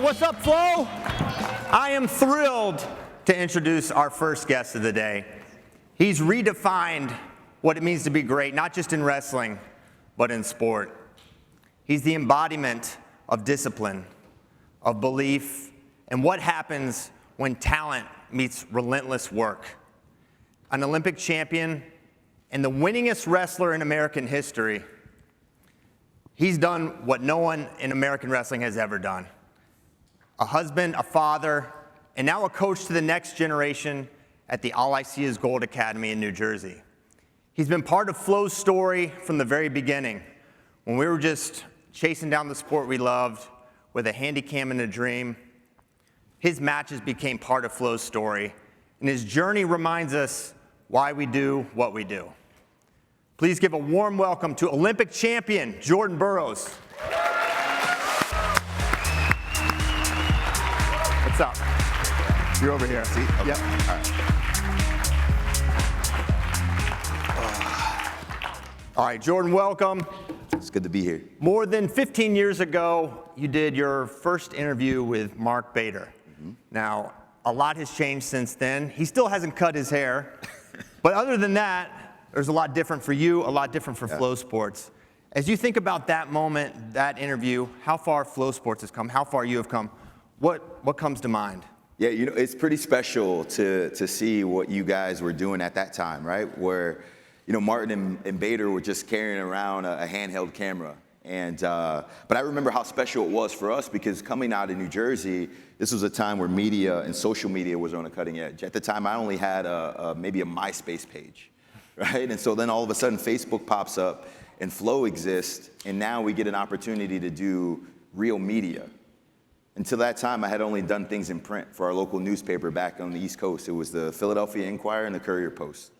what's up, Flo? I am thrilled to introduce our first guest of the day. He's redefined what it means to be great, not just in wrestling, but in sport. He's the embodiment of discipline, of belief, and what happens when talent meets relentless work. An Olympic champion and the winningest wrestler in American history. He's done what no one in American wrestling has ever done. A husband, a father, and now a coach to the next generation at the All I See Is Gold Academy in New Jersey. He's been part of Flo's story from the very beginning, when we were just chasing down the sport we loved with a handy cam and a dream. His matches became part of Flo's story, and his journey reminds us why we do what we do. Please give a warm welcome to Olympic champion Jordan Burroughs. What's up? You're over here. See? Okay. Yep. All right. All right, Jordan, welcome. It's good to be here. More than 15 years ago, you did your first interview with Mark Bader. Mm-hmm. Now, a lot has changed since then. He still hasn't cut his hair. But other than that, there's a lot different for you, a lot different for FloSports. As you think about that moment, that interview, how far FloSports has come, how far you have come, what comes to mind? Yeah, you know, it's pretty special to see what you guys were doing at that time, right? Where, you know, Martin and Bader were just carrying around a handheld camera. And, but I remember how special it was for us because coming out of New Jersey, this was a time where media and social media was on a cutting edge. At the time, I only had maybe a MySpace page, right? And so then all of a sudden, Facebook pops up and Flo exists, and now we get an opportunity to do real media. Until that time, I had only done things in print for our local newspaper back on the East Coast. It was the Philadelphia Inquirer and the Courier Post.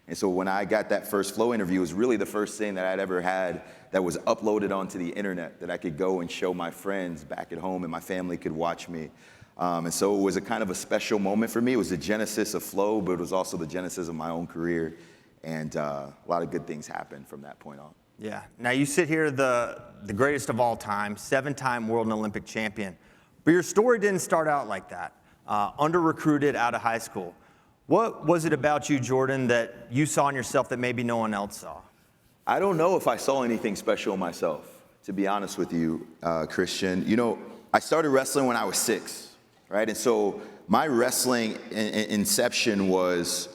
And so when I got that first Flo interview, it was really the first thing that I'd ever had that was uploaded onto the internet that I could go and show my friends back at home and my family could watch me. And so it was a kind of a special moment for me. It was the genesis of Flo, but it was also the genesis of my own career. And a lot of good things happened from that point on. Yeah. Now you sit here, the greatest of all time, 7-time world and Olympic champion. But your story didn't start out like that. Under-recruited out of high school. What was it about you, Jordan, that you saw in yourself that maybe no one else saw? I don't know if I saw anything special in myself, to be honest with you, Christian. You know, I started wrestling when I was 6, right? And so my wrestling inception was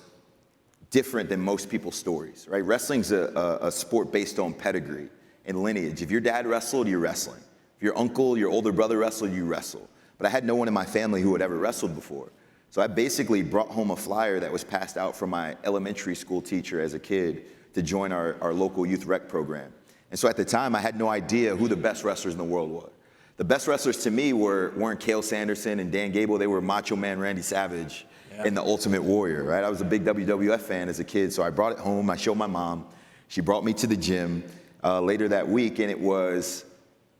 different than most people's stories, right? Wrestling's a sport based on pedigree and lineage. If your dad wrestled, you're wrestling. If your uncle, your older brother wrestled, you wrestle. But I had no one in my family who had ever wrestled before. So I basically brought home a flyer that was passed out from my elementary school teacher as a kid to join our local youth rec program. And so at the time, I had no idea who the best wrestlers in the world were. The best wrestlers to me weren't Cael Sanderson and Dan Gable. They were Macho Man Randy Savage and the Ultimate Warrior, right? I was a big WWF fan as a kid, so I brought it home. I showed my mom. She brought me to the gym later that week, and it was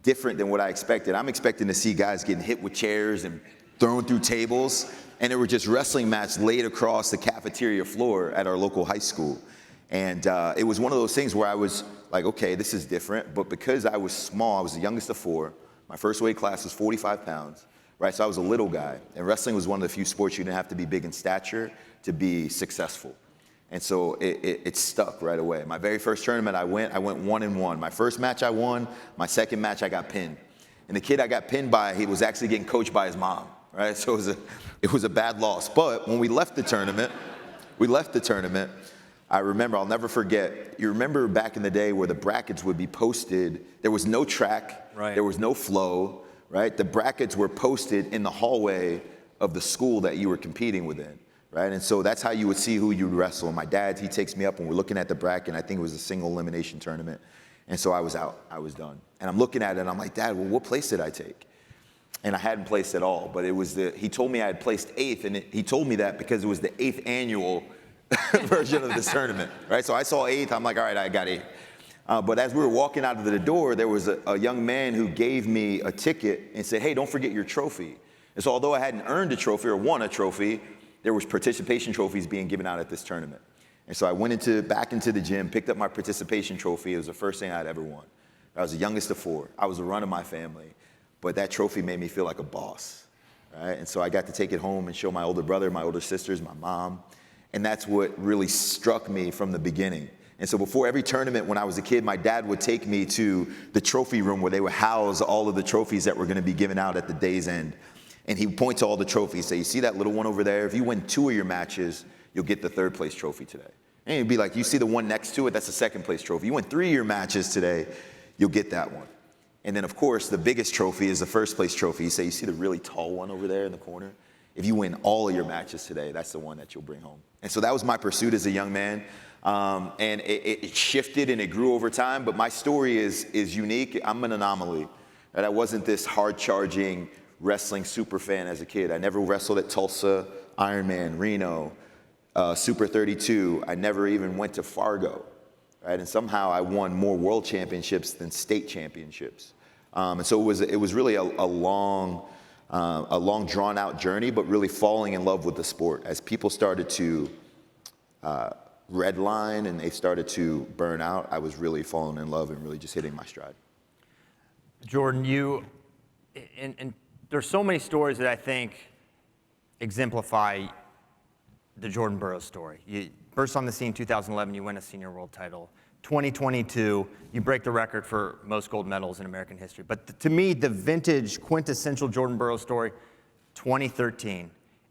different than what I expected. I'm expecting to see guys getting hit with chairs and thrown through tables, and there were just wrestling mats laid across the cafeteria floor at our local high school. And it was one of those things where I was like, okay, this is different. But because I was small, I was the youngest of 4. My first weight class was 45 pounds, right? So I was a little guy. And wrestling was one of the few sports you didn't have to be big in stature to be successful. And so it stuck right away. My very first tournament I went 1-1. My first match I won. My second match I got pinned. And the kid I got pinned by, he was actually getting coached by his mom, right? So it was a bad loss. But when we left the tournament, I remember, I'll never forget, you remember back in the day where the brackets would be posted, there was no track, There was no flow, right? The brackets were posted in the hallway of the school that you were competing within, right? And so that's how you would see who you'd wrestle. And my dad, he takes me up and we're looking at the bracket, and I think it was a single elimination tournament. And so I was out, I was done. And I'm looking at it and I'm like, Dad, well, what place did I take? And I hadn't placed at all, but it was he told me I had placed 8th, and he told me that because it was the 8th annual version of this tournament, right? So I saw 8th, I'm like, all right, I got 8th. But as we were walking out of the door, there was a young man who gave me a ticket and said, hey, don't forget your trophy. And so although I hadn't earned a trophy or won a trophy, there was participation trophies being given out at this tournament. And so I went back into the gym, picked up my participation trophy. It was the first thing I'd ever won. I was the youngest of 4. I was the run of my family. but that trophy made me feel like a boss, right? And so I got to take it home and show my older brother, my older sisters, my mom, and that's what really struck me from the beginning. And so before every tournament when I was a kid, my dad would take me to the trophy room where they would house all of the trophies that were gonna be given out at the day's end. And he would point to all the trophies, say, you see that little one over there? If you win 2 of your matches, you'll get the 3rd place trophy today. And he'd be like, you see the one next to it? That's the 2nd place trophy. You win 3 of your matches today, you'll get that one. And then of course, the biggest trophy is the 1st place trophy. You say, you see the really tall one over there in the corner? If you win all of your matches today, that's the one that you'll bring home. And so that was my pursuit as a young man. And it shifted and it grew over time, but my story is unique. I'm an anomaly. Right? I wasn't this hard-charging wrestling super fan as a kid. I never wrestled at Tulsa, Ironman, Reno, Super 32. I never even went to Fargo. Right? And somehow I won more world championships than state championships. And so it was really a long, drawn-out journey, but really falling in love with the sport. As people started to redline and they started to burn out, I was really falling in love and really just hitting my stride. Jordan, and there's so many stories that I think exemplify the Jordan Burroughs story. You burst on the scene in 2011, you win a senior world title. 2022, you break the record for most gold medals in American history. But to me, the vintage, quintessential Jordan Burroughs story, 2013,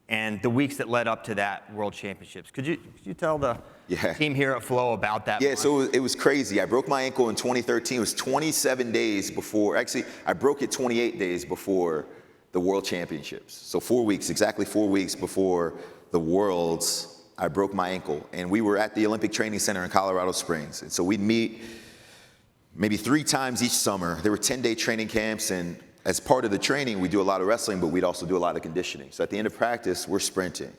and the weeks that led up to that World Championships. Could you tell the team here at Flo about that? Yeah, so it was crazy. I broke my ankle in 2013. It was 27 days before, actually, I broke it 28 days before the World Championships. So 4 weeks, exactly 4 weeks before the Worlds, I broke my ankle. And we were at the Olympic Training Center in Colorado Springs. And so we'd meet maybe 3 times each summer. There were 10-day training camps, and as part of the training, we do a lot of wrestling, but we'd also do a lot of conditioning. So at the end of practice, we're sprinting.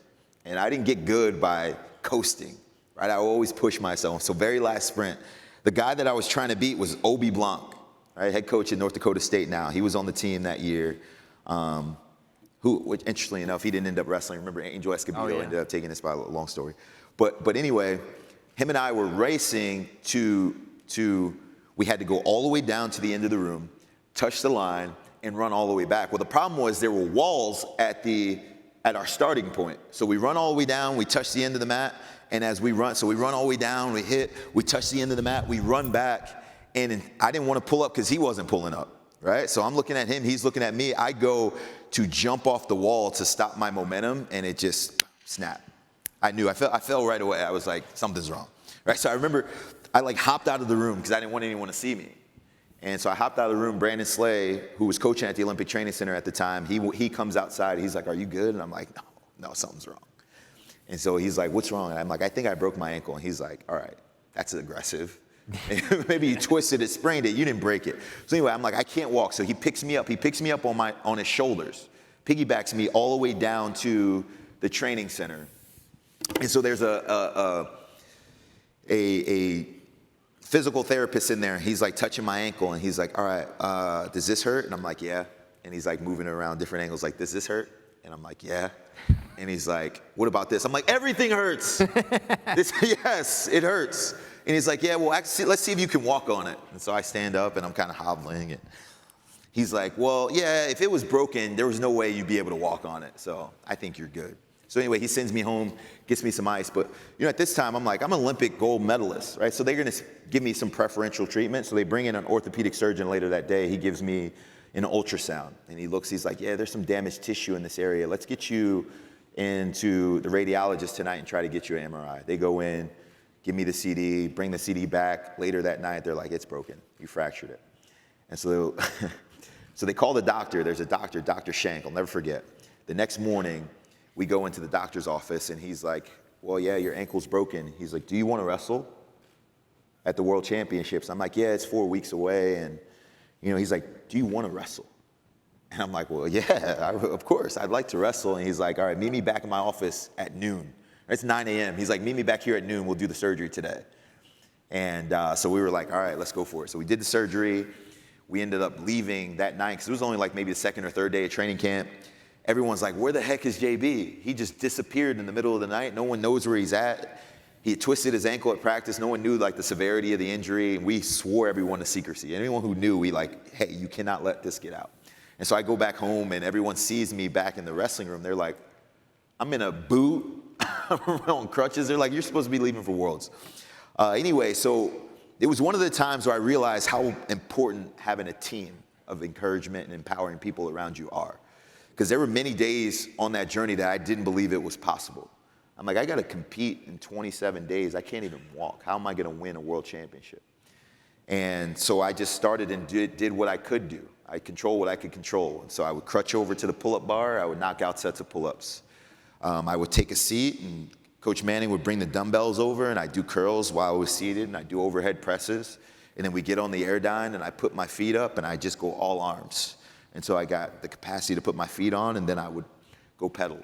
And I didn't get good by coasting, right? I always push myself. So very last sprint, the guy that I was trying to beat was Obi Blanc, right? Head coach at North Dakota State now. He was on the team that year. Which interestingly enough, he didn't end up wrestling. Remember, Angel Escobedo ended up taking his spot, a long story. But anyway, him and I were racing we had to go all the way down to the end of the room, touch the line, and run all the way back. Well, the problem was there were walls at our starting point. So we run all the way down, we touch the end of the mat, and as we run, so we run all the way down, we touch the end of the mat, we run back, and I didn't want to pull up because he wasn't pulling up, right? So I'm looking at him, he's looking at me. I go to jump off the wall to stop my momentum, and it just snapped. I knew, I fell right away. I was like, something's wrong, right? So I remember I hopped out of the room because I didn't want anyone to see me. And so I hopped out of the room. Brandon Slay, who was coaching at the Olympic Training Center at the time, he comes outside. He's like, are you good? And I'm like, no, something's wrong. And so he's like, what's wrong? And I'm like, I think I broke my ankle. And he's like, all right, that's aggressive. Maybe you twisted it, sprained it, you didn't break it. So anyway, I'm like, I can't walk. So he picks me up. He picks me up on his shoulders, piggybacks me all the way down to the training center. And so there's a physical therapist in there. He's like touching my ankle, and he's like, all right, does this hurt? And I'm like, yeah. And he's like moving it around different angles, like, does this hurt? And I'm like, yeah. And he's like, what about this? I'm like, everything hurts. Yes, it hurts. And he's like, yeah, well, actually, let's see if you can walk on it. And so I stand up, and I'm kind of hobbling. And he's like, well, yeah, if it was broken, there was no way you'd be able to walk on it. So I think you're good. So anyway, he sends me home, gets me some ice. But, at this time, I'm like, I'm an Olympic gold medalist, right? So they're going to give me some preferential treatment. So they bring in an orthopedic surgeon later that day. He gives me an ultrasound. And he looks, he's like, yeah, there's some damaged tissue in this area. Let's get you into the radiologist tonight and try to get you an MRI. They go in, give me the CD, bring the CD back. Later that night, they're like, it's broken. You fractured it. And so they call the doctor. There's a doctor, Dr. Shank. I'll never forget. The next morning, we go into the doctor's office, and he's like, well, yeah, your ankle's broken. He's like, do you want to wrestle at the World Championships? I'm like, yeah, it's 4 weeks away. And, he's like, do you want to wrestle? And I'm like, well, yeah, of course. I'd like to wrestle. And he's like, all right, meet me back in my office at noon. It's 9 a.m. He's like, meet me back here at noon. We'll do the surgery today. And so we were like, all right, let's go for it. So we did the surgery. We ended up leaving that night because it was only like maybe the 2nd or 3rd day of training camp. Everyone's like, where the heck is JB? He just disappeared in the middle of the night. No one knows where he's at. He had twisted his ankle at practice. No one knew the severity of the injury. And we swore everyone to secrecy. Anyone who knew, we hey, you cannot let this get out. And so I go back home and everyone sees me back in the wrestling room. They're like, I'm in a boot, I'm on crutches. They're like, you're supposed to be leaving for Worlds. Anyway, so it was one of the times where I realized how important having a team of encouragement and empowering people around you are. Because there were many days on that journey that I didn't believe it was possible. I'm like, I got to compete in 27 days. I can't even walk. How am I going to win a world championship? And so I just started and did what I could do. I control what I could control. And so I would crutch over to the pull-up bar. I would knock out sets of pull-ups. I would take a seat, and Coach Manning would bring the dumbbells over, and I'd do curls while I was seated, and I'd do overhead presses. And then we get on the Airdyne, and I put my feet up, and I just go all arms. And so I got the capacity to put my feet on, and then I would go pedal.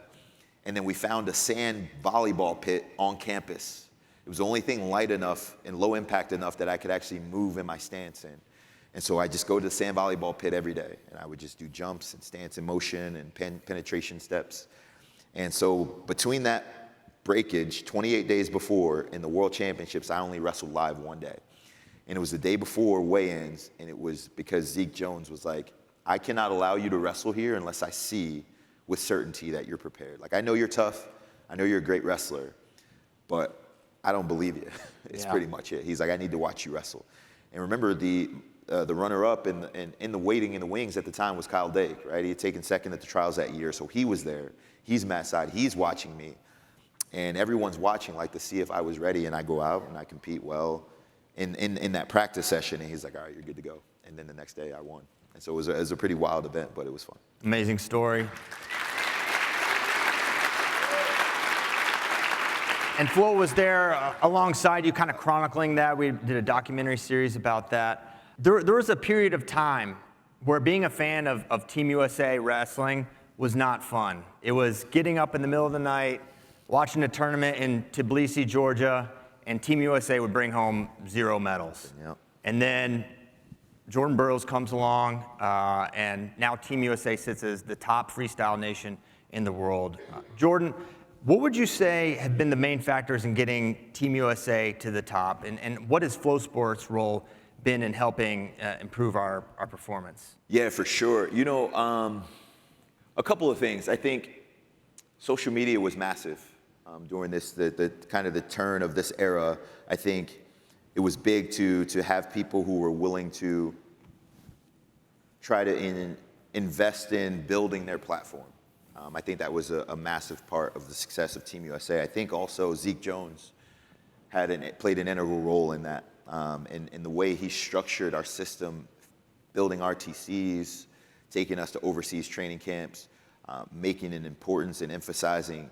And then we found a sand volleyball pit on campus. It was the only thing light enough and low impact enough that I could actually move in my stance in. And so I just go to the sand volleyball pit every day, and I would just do jumps and stance in motion and penetration steps. And so between that breakage, 28 days before, in the World Championships, I only wrestled live one day. And it was the day before weigh-ins, and it was because Zeke Jones was like, I cannot allow you to wrestle here unless I see with certainty that you're prepared. Like, I know you're tough, I know you're a great wrestler, but I don't believe you. It's pretty much it. He's like, I need to watch you wrestle. And remember, the runner-up in the waiting in the wings at the time was Kyle Dake, right? He had taken second at the trials that year, so he was there. He's Matt Side. He's watching me. And everyone's watching, like, to see if I was ready, and I go out and I compete well in that practice session, and he's like, all right, you're good to go. And then the next day I won. And so it was a pretty wild event, but it was fun. Amazing story. And Flo was there alongside you, kind of chronicling that. We did a documentary series about that. There was a period of time where being a fan of Team USA wrestling was not fun. It was getting up in the middle of the night, watching a tournament in Tbilisi, Georgia, and Team USA would bring home 0 medals. Yep. And then Jordan Burroughs comes along, and now Team USA sits as the top freestyle nation in the world. Jordan, what would you say have been the main factors in getting Team USA to the top? And what has FloSports' role been in helping improve our performance? Yeah, for sure. You know, a couple of things. I think social media was massive during this, the kind of the turn of this era. I think it was big to have people who were willing to try to invest in building their platform. I think that was a massive part of the success of Team USA. I think also Zeke Jones played an integral role in that, in the way he structured our system, building RTCs, taking us to overseas training camps, making an importance and emphasizing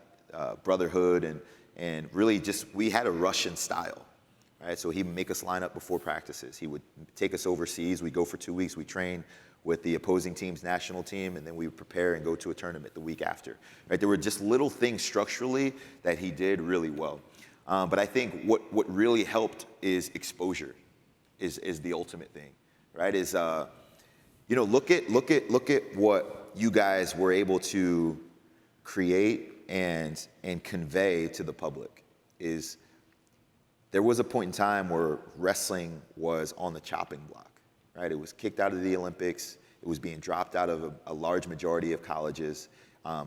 brotherhood, and really just, we had a Russian style. Right? So he would make us line up before practices. He would take us overseas. We'd go for 2 weeks. We'd train with the opposing team's national team, and then we would prepare and go to a tournament the week after. Right? There were just little things structurally that he did really well. But I think what really helped is exposure, is the ultimate thing. Right? Is you know, look at what you guys were able to create and convey to the public. Is there was a point in time where wrestling was on the chopping block, right? It was kicked out of the Olympics. It was being dropped out of a large majority of colleges.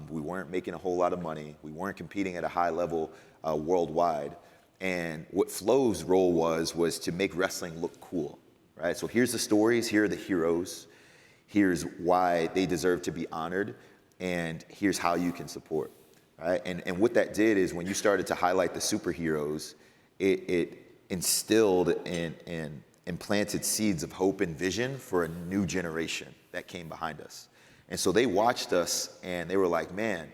We weren't making a whole lot of money. We weren't competing at a high level worldwide. And what Flo's role was to make wrestling look cool, right? So here's the stories, here are the heroes, here's why they deserve to be honored, and here's how you can support, right? And what that did is when you started to highlight the superheroes, it instilled and implanted seeds of hope and vision for a new generation that came behind us. And so they watched us and they were like, man,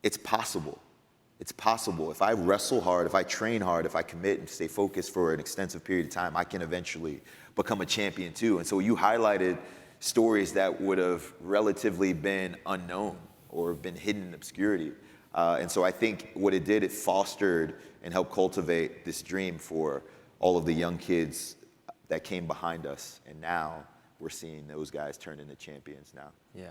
it's possible. It's possible. If I wrestle hard, if I train hard, if I commit and stay focused for an extensive period of time, I can eventually become a champion too. And so you highlighted stories that would have relatively been unknown or been hidden in obscurity. And so I think what it did, it fostered and helped cultivate this dream for all of the young kids that came behind us. And now we're seeing those guys turn into champions now. Yeah.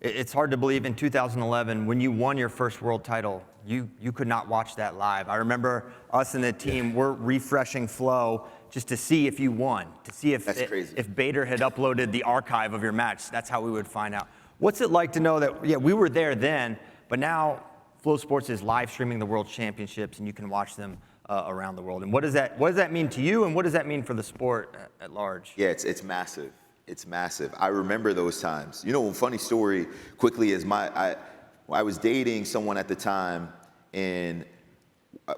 It's hard to believe in 2011, when you won your first world title, you could not watch that live. I remember us and the team, we're refreshing Flo just to see if you won, to see if That's crazy. if Bader had uploaded the archive of your match. That's how we would find out. What's it like to know that, yeah, we were there then, but now FloSports is live streaming the World Championships, and you can watch them around the world. And what does that mean to you, and what does that mean for the sport at large? Yeah, it's massive. It's massive. I remember those times. You know, a funny story quickly is I was dating someone at the time, and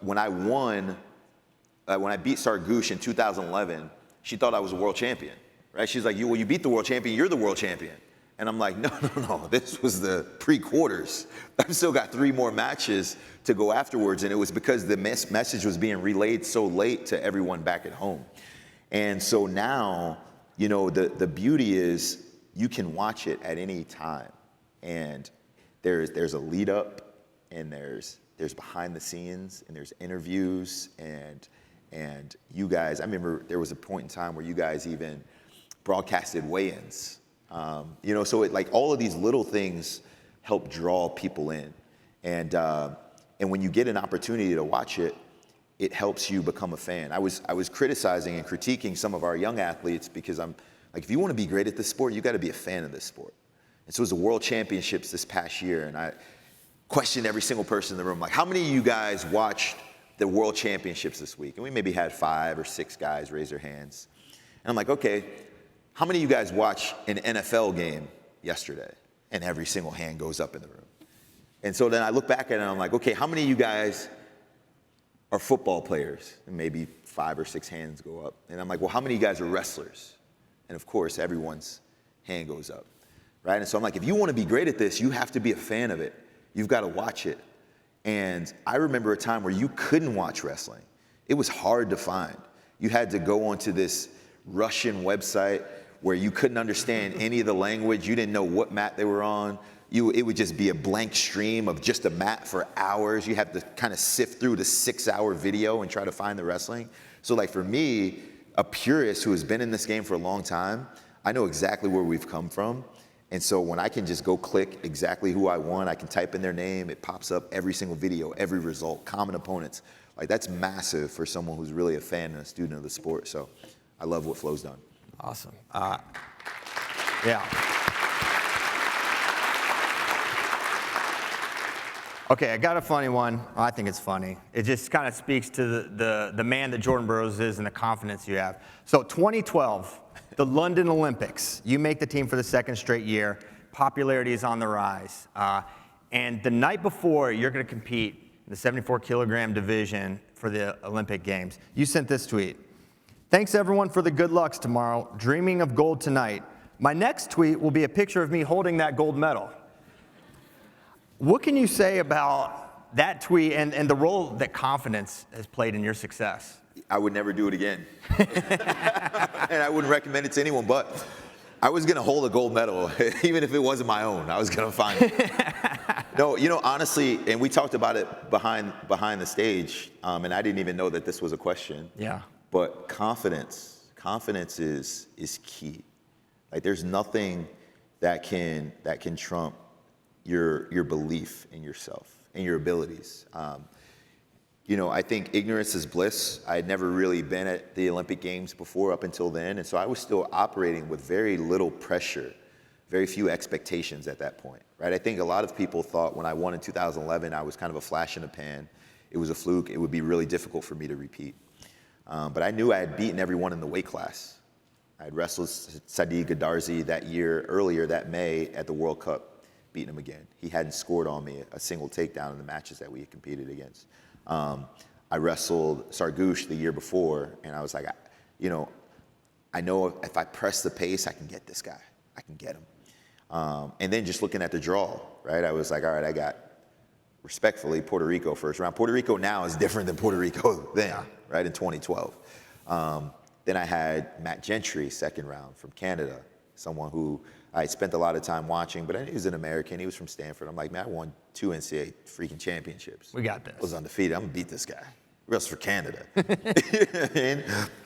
when I beat Sargouche in 2011, she thought I was a world champion, right? She's like, you beat the world champion, you're the world champion. And I'm like, no, this was the pre-quarters. I've still got 3 more matches to go afterwards, and it was because the message was being relayed so late to everyone back at home. And so now, you know, the beauty is you can watch it at any time, and there's a lead up, and there's behind the scenes, and there's interviews, and you guys, I remember there was a point in time where you guys even broadcasted weigh-ins. You know, so like all of these little things help draw people in, and when you get an opportunity to watch it, it helps you become a fan. I was criticizing and critiquing some of our young athletes because I'm like, if you want to be great at this sport, you got to be a fan of this sport. And so it was the World Championships this past year, and I questioned every single person in the room, like, how many of you guys watched the World Championships this week? And we maybe had 5 or 6 guys raise their hands. And I'm like, okay, how many of you guys watched an NFL game yesterday? And every single hand goes up in the room. And so then I look back at it and I'm like, okay, how many of you guys are football players? And maybe 5 or 6 hands go up. And I'm like, well, how many of you guys are wrestlers? And of course, everyone's hand goes up, right? And so I'm like, if you want to be great at this, you have to be a fan of it. You've got to watch it. And I remember a time where you couldn't watch wrestling. It was hard to find. You had to go onto this Russian website where you couldn't understand any of the language. You didn't know what mat they were on. It would just be a blank stream of just a mat for hours. You have to kind of sift through the 6-hour video and try to find the wrestling. So like for me, a purist who has been in this game for a long time, I know exactly where we've come from. And so when I can just go click exactly who I want, I can type in their name, it pops up every single video, every result, common opponents. Like that's massive for someone who's really a fan and a student of the sport. So I love what Flo's done. Awesome. Yeah. Okay, I got a funny one. I think it's funny. It just kind of speaks to the man that Jordan Burroughs is and the confidence you have. So 2012, the London Olympics. You make the team for the 2nd straight year. Popularity is on the rise. And the night before, you're going to compete in the 74-kilogram division for the Olympic Games. You sent this tweet. Thanks, everyone, for the good lucks tomorrow. Dreaming of gold tonight. My next tweet will be a picture of me holding that gold medal. What can you say about that tweet and the role that confidence has played in your success? I would never do it again. And I wouldn't recommend it to anyone, but I was going to hold a gold medal, even if it wasn't my own. I was going to find it. No, you know, honestly, and we talked about it behind the stage, and I didn't even know that this was a question. Yeah. But confidence is key. Like there's nothing that can trump your belief in yourself and your abilities. You know, I think ignorance is bliss. I had never really been at the Olympic Games before up until then, and so I was still operating with very little pressure, very few expectations at that point, right? I think a lot of people thought when I won in 2011, I was kind of a flash in the pan. It was a fluke. It would be really difficult for me to repeat. But I knew I had beaten everyone in the weight class. I had wrestled Sadiq Gadarzi that year, earlier that May at the World Cup, beating him again. He hadn't scored on me a single takedown in the matches that we had competed against. I wrestled Sargouche the year before, and I was like, you know if I press the pace, I can get this guy. I can get him. And then just looking at the draw, right, I was like, all right, I got, respectfully, Puerto Rico first round. Puerto Rico now is different than Puerto Rico then, right, in 2012. Then I had Matt Gentry, 2nd round from Canada, someone who I spent a lot of time watching, but he was an American. He was from Stanford. I'm like, man, I won 2 NCAA freaking championships. We got this. I was undefeated. I'm going to beat this guy. Wrestle for Canada.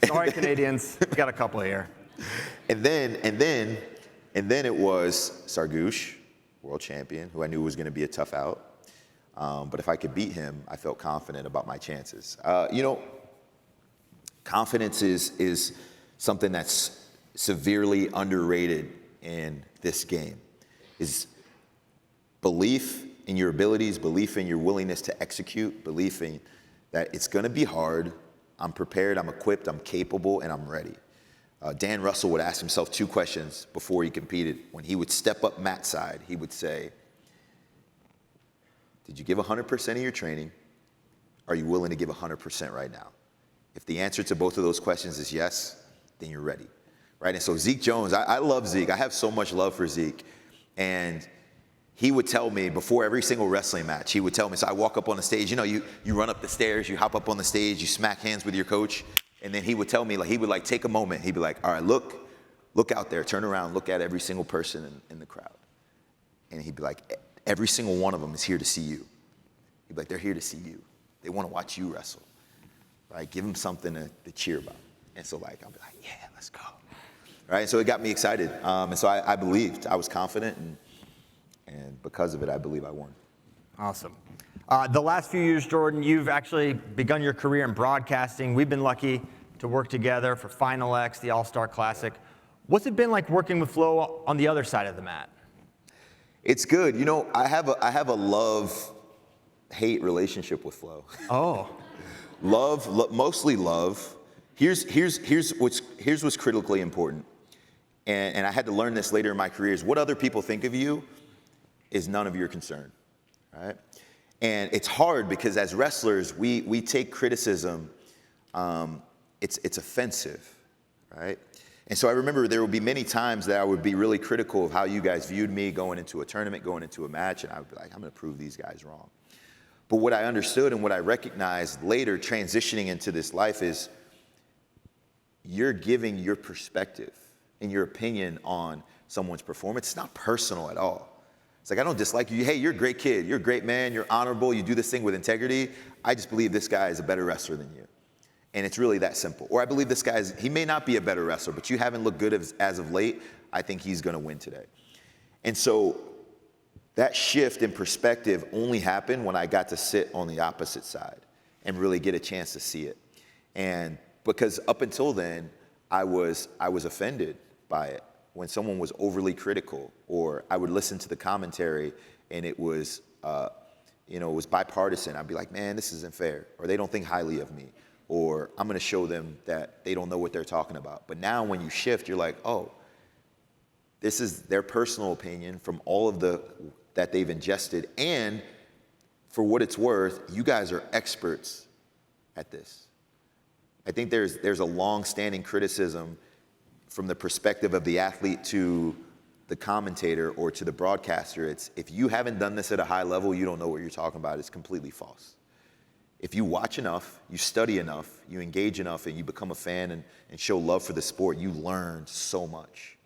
Sorry, Canadians. We got a couple here. And then it was Sargouche, world champion, who I knew was going to be a tough out. But if I could beat him, I felt confident about my chances. You know, Confidence is something that's severely underrated in this game. Is belief in your abilities, belief in your willingness to execute, belief in that it's going to be hard. I'm prepared, I'm equipped, I'm capable, and I'm ready. Dan Russell would ask himself 2 questions before he competed. When he would step up Matt's side, he would say, did you give 100% of your training? Are you willing to give 100% right now? If the answer to both of those questions is yes, then you're ready, right? And so Zeke Jones, I love Zeke. I have so much love for Zeke. And he would tell me before every single wrestling match, he would tell me, so I walk up on the stage, you know, you run up the stairs, you hop up on the stage, you smack hands with your coach, and then he would tell me, like, he would like take a moment, he'd be like, all right, look out there, turn around, look at every single person in the crowd. And he'd be like, every single one of them is here to see you. He'd be like, they're here to see you. They want to watch you wrestle, right? Give them something to cheer about. And so like, I'll be like, yeah, let's go. Right, so it got me excited. And so I believed, I was confident, and because of it, I believe I won. Awesome. The last few years, Jordan, you've actually begun your career in broadcasting. We've been lucky to work together for Final X, the All-Star Classic. What's it been like working with Flo on the other side of the mat? It's good. You know, I have a love-hate relationship with Flo. Oh. Mostly love. Here's what's critically important. And I had to learn this later in my career, is what other people think of you is none of your concern, right? And it's hard because as wrestlers, we take criticism, it's offensive, right? And so I remember there would be many times that I would be really critical of how you guys viewed me going into a tournament, going into a match, and I would be like, I'm gonna prove these guys wrong. But what I understood and what I recognized later transitioning into this life is you're giving your perspective and your opinion on someone's performance. It's not personal at all. It's like, I don't dislike you. Hey, you're a great kid. You're a great man. You're honorable. You do this thing with integrity. I just believe this guy is a better wrestler than you. And it's really that simple. Or I believe this guy he may not be a better wrestler, but you haven't looked good as of late. I think he's going to win today. And so that shift in perspective only happened when I got to sit on the opposite side and really get a chance to see it. And because up until then, I was offended by it. When someone was overly critical, or I would listen to the commentary and it was, it was bipartisan. I'd be like, man, this isn't fair. Or they don't think highly of me. Or I'm going to show them that they don't know what they're talking about. But now when you shift, you're like, oh, this is their personal opinion from all of that they've ingested. And for what it's worth, you guys are experts at this. I think there's a long-standing criticism from the perspective of the athlete to the commentator or to the broadcaster. It's, if you haven't done this at a high level, you don't know what you're talking about. It's completely false. If you watch enough, you study enough, you engage enough, and you become a fan and show love for the sport, you learn so much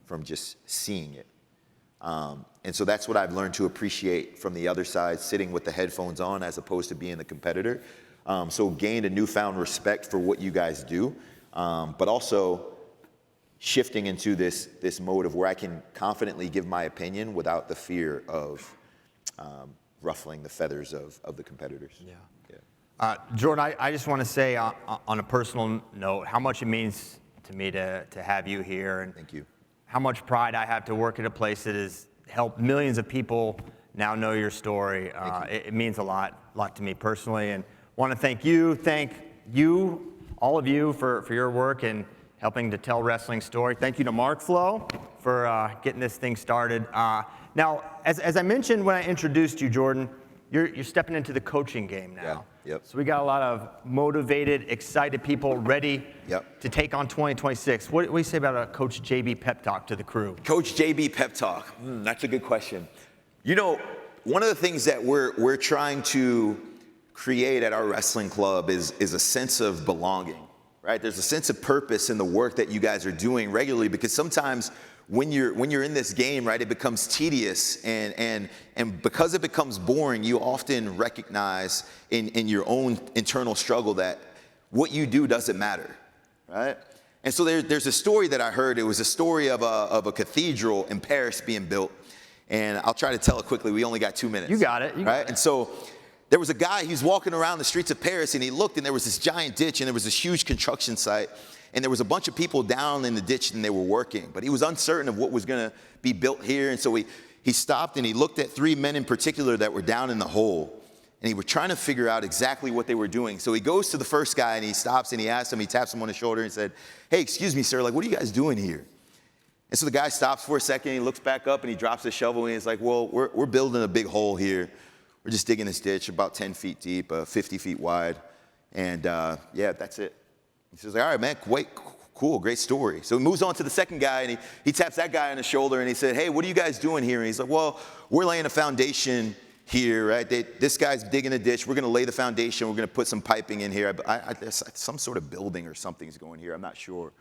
from just seeing it. And so that's what I've learned to appreciate from the other side, sitting with the headphones on as opposed to being the competitor. So gained a newfound respect for what you guys do, but also shifting into this mode of where I can confidently give my opinion without the fear of ruffling the feathers of the competitors. Yeah. Jordan, I just want to say on a personal note how much it means to me to have you here, and thank you. How much pride I have to work at a place that has helped millions of people now know your story. It means a lot to me personally, and want to thank you, all of you for your work and helping to tell wrestling story. Thank you to Mark Flo for getting this thing started. Now, as I mentioned when I introduced you, Jordan, you're stepping into the coaching game now. Yeah. Yep. So we got a lot of motivated, excited people ready to take on 2026. What do you say about a Coach JB pep talk to the crew? Coach JB pep talk. That's a good question. You know, one of the things that we're trying to create at our wrestling club is a sense of belonging, right? There's a sense of purpose in the work that you guys are doing regularly, because sometimes when you're in this game, right, it becomes tedious, and because it becomes boring, you often recognize in your own internal struggle that what you do doesn't matter, right? And so there's a story that I heard. It was a story of a cathedral in Paris being built, and I'll try to tell it quickly. We only got 2 minutes. You got it. Right? And so There was a guy, he was walking around the streets of Paris, and he looked, and there was this giant ditch, and there was this huge construction site, and there was a bunch of people down in the ditch, and they were working. But he was uncertain of what was going to be built here, and so he stopped, and he looked at 3 men in particular that were down in the hole, and he was trying to figure out exactly what they were doing. So he goes to the first guy, and he stops, and he asks him, he taps him on the shoulder, and said, "Hey, excuse me, sir, like, what are you guys doing here?" And so the guy stops for a second, he looks back up, and he drops his shovel, and he's like, "Well, we're building a big hole here. We're just digging this ditch about 10 feet deep, 50 feet wide, and yeah, that's it." He says, "All right, man, wait, cool, great story." So he moves on to the second guy, and he taps that guy on the shoulder, and he said, "Hey, what are you guys doing here?" And he's like, "Well, we're laying a foundation here, right? This guy's digging a ditch. We're going to lay the foundation. We're going to put some piping in here. There's some sort of building or something's going here. I'm not sure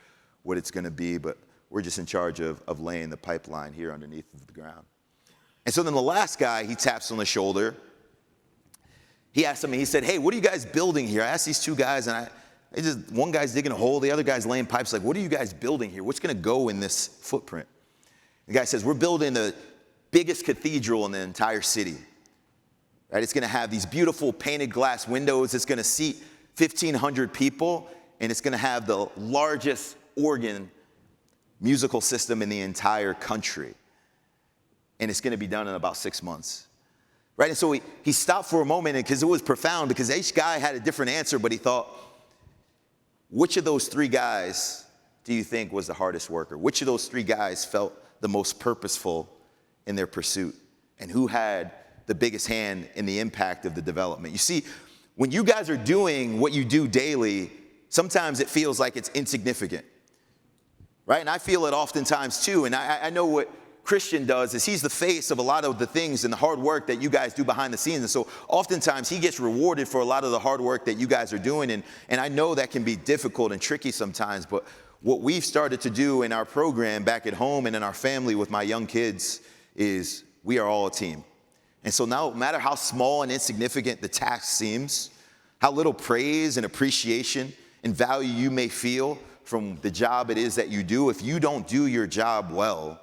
what it's going to be, but we're just in charge of laying the pipeline here underneath the ground." And so then the last guy, he taps on the shoulder. He asked him, he said, "Hey, what are you guys building here?" I asked these 2 guys, and one guy's digging a hole, the other guy's laying pipes. Like, "What are you guys building here? What's going to go in this footprint?" The guy says, "We're building the biggest cathedral in the entire city. Right? It's going to have these beautiful painted glass windows. It's going to seat 1,500 people, and it's going to have the largest organ musical system in the entire country. And it's going to be done in about 6 months." Right? And so he stopped for a moment, because it was profound, because each guy had a different answer, but he thought, which of those 3 guys do you think was the hardest worker? Which of those 3 guys felt the most purposeful in their pursuit? And who had the biggest hand in the impact of the development? You see, when you guys are doing what you do daily, sometimes it feels like it's insignificant. Right? And I feel it oftentimes too. And I know what Christian does is he's the face of a lot of the things and the hard work that you guys do behind the scenes. And so oftentimes he gets rewarded for a lot of the hard work that you guys are doing. And I know that can be difficult and tricky sometimes, but what we've started to do in our program back at home and in our family with my young kids is we are all a team. And so no matter how small and insignificant the task seems, how little praise and appreciation and value you may feel from the job it is that you do, if you don't do your job well,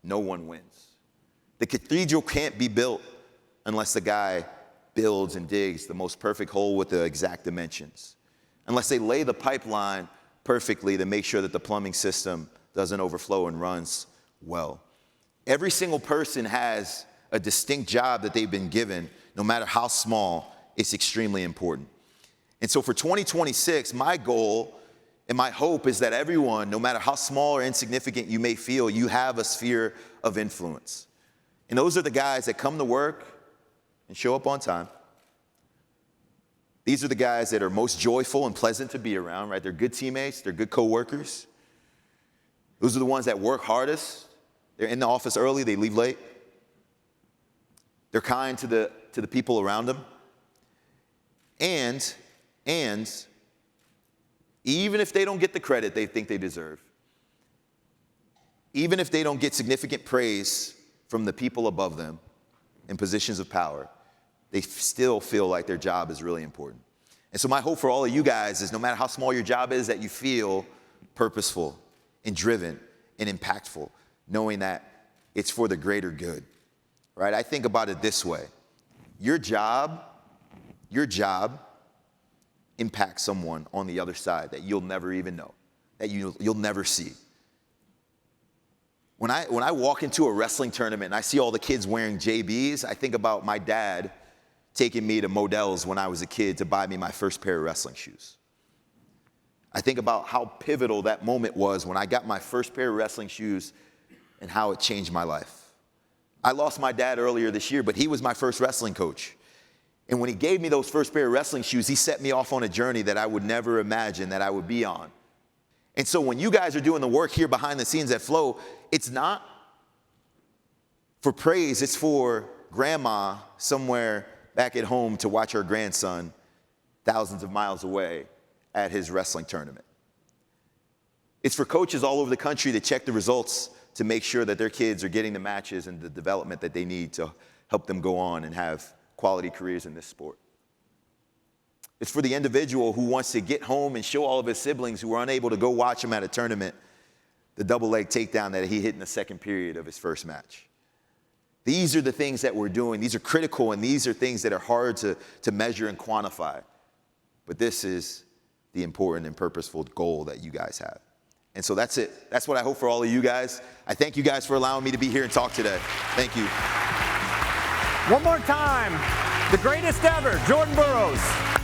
no one wins. The cathedral can't be built unless the guy builds and digs the most perfect hole with the exact dimensions. Unless they lay the pipeline perfectly to make sure that the plumbing system doesn't overflow and runs well. Every single person has a distinct job that they've been given. No matter how small, it's extremely important. And so for 2026, my goal and my hope is that everyone, no matter how small or insignificant you may feel, you have a sphere of influence. And those are the guys that come to work and show up on time. These are the guys that are most joyful and pleasant to be around, right? They're good teammates, they're good coworkers. Those are the ones that work hardest. They're in the office early, they leave late. They're kind to the people around them. And even if they don't get the credit they think they deserve, even if they don't get significant praise from the people above them in positions of power, they still feel like their job is really important. And so my hope for all of you guys is no matter how small your job is, that you feel purposeful and driven and impactful, knowing that it's for the greater good, right? I think about it this way. Your job impacts someone on the other side that you'll never even know, that you'll never see. When I walk into a wrestling tournament and I see all the kids wearing JBs, I think about my dad taking me to Modell's when I was a kid to buy me my first pair of wrestling shoes. I think about how pivotal that moment was when I got my first pair of wrestling shoes and how it changed my life. I lost my dad earlier this year, but he was my first wrestling coach. And when he gave me those first pair of wrestling shoes, he set me off on a journey that I would never imagine that I would be on. And so when you guys are doing the work here behind the scenes at Flo, it's not for praise, it's for grandma somewhere back at home to watch her grandson thousands of miles away at his wrestling tournament. It's for coaches all over the country to check the results to make sure that their kids are getting the matches and the development that they need to help them go on and have quality careers in this sport. It's for the individual who wants to get home and show all of his siblings who were unable to go watch him at a tournament the double leg takedown that he hit in the second period of his first match. These are the things that we're doing. These are critical, and these are things that are hard to measure and quantify. But this is the important and purposeful goal that you guys have. And so that's it. That's what I hope for all of you guys. I thank you guys for allowing me to be here and talk today. Thank you. One more time, the greatest ever, Jordan Burroughs.